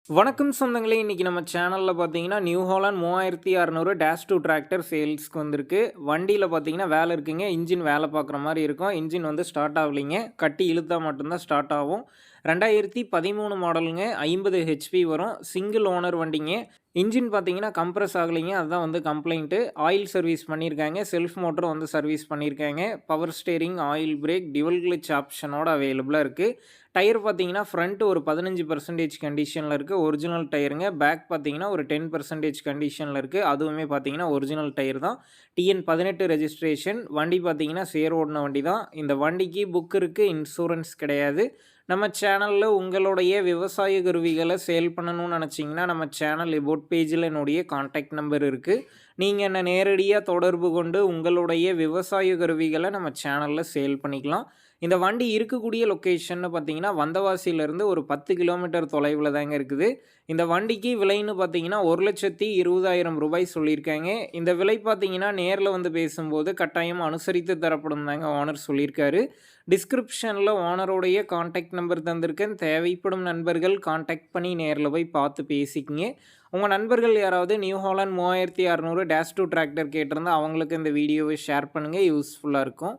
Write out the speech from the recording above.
வணக்கம் சொந்தங்களே! இன்னைக்கு நம்ம சேனல்ல பார்த்தீங்கன்னா, நியூ ஹாலண்ட் 3600 -2 டிராக்டர் சேல்ஸ்க்கு வந்திருக்கு. வண்டியில பார்த்தீங்கன்னா, வேலை இருக்குங்க. இன்ஜின் வேலை பார்க்குற மாரி இருக்கும். இன்ஜின் வந்து ஸ்டார்ட் ஆகலைங்க. கட்டி இழுத்தா மட்டும் தான் ஸ்டார்ட் ஆகும். 2013 மாடலுங்க. 50 ஹெச்பி வரும். சிங்கிள் ஓனர் வண்டிங்க. இன்ஜின் பார்த்தீங்கன்னா, கம்ப்ரஸ் ஆகலைங்க. அதுதான் வந்து கம்ப்ளைண்ட்டு. ஆயில் சர்வீஸ் பண்ணியிருக்காங்க. செல்ஃப் மோட்டரும் வந்து சர்வீஸ் பண்ணியிருக்காங்க. Power steering, oil brake, dual clutch ஆப்ஷனோட அவைலபிளா இருக்கு. டயர் பார்த்தீங்கன்னா, ஃப்ரண்ட் ஒரு 15% கண்டிஷன்ல இருக்கு. ஒரிஜினல் டயருங்க. பேக் பார்த்தீங்கன்னா, ஒரு 10% கண்டிஷன்ல இருக்கு. அதுவுமே பார்த்தீங்கன்னா, ஒரிஜினல் டயர் தான். TN 18 registration. வண்டி பார்த்தீங்கன்னா, சேர் ஓடுன வண்டி தான். இந்த வண்டிக்கு புக் இருக்கு. இன்சூரன்ஸ் கிடையாது. நம்ம சேனல்ல உங்களுடைய விவசாய கருவிகள சேல் பண்ணணும்னு நெனச்சீங்கன்னா, நம்ம சேனல் எபோட் பேஜில என்னுடைய கான்டாக்ட் நம்பர் இருக்கு. நீங்க என்ன நேரடியா தொடர்பு கொண்டு உங்களுடைய விவசாய கருவிகள நம்ம சேனல்ல சேல் பண்ணிக்கலாம். இந்த வண்டி இருக்கக்கூடிய லொக்கேஷன்னு பார்த்தீங்கன்னா, வந்தவாசியிலிருந்து ஒரு 10 கிலோமீட்டர் தொலைவில தாங்க இருக்குது. இந்த வண்டிக்கு விலைன்னு பார்த்தீங்கன்னா, ரூ. 1,20,000 சொல்லியிருக்காங்க. இந்த விலை பார்த்தீங்கன்னா, நேர்ல வந்து பேசும்போது கட்டாயம் அனுசரித்து தரப்படும் தாங்க ஓனர் சொல்லியிருக்காரு. டிஸ்கிரிப்ஷன்ல ஓனருடைய கான்டாக்ட் நம்பர் தந்திருக்கேன். தேவைப்படும் நண்பர்கள் கான்டாக்ட் பண்ணி நேர்ல போய் பார்த்து பேசிக்கங்க. உங்க நண்பர்கள் யாராவது நியூ ஹாலண்ட் 3600 -2 டிராக்டர் கேட்டிருந்தா அவங்களுக்கு இந்த வீடியோவை ஷேர் பண்ணுங்க. யூஸ்ஃபுல்லா இருக்கும்.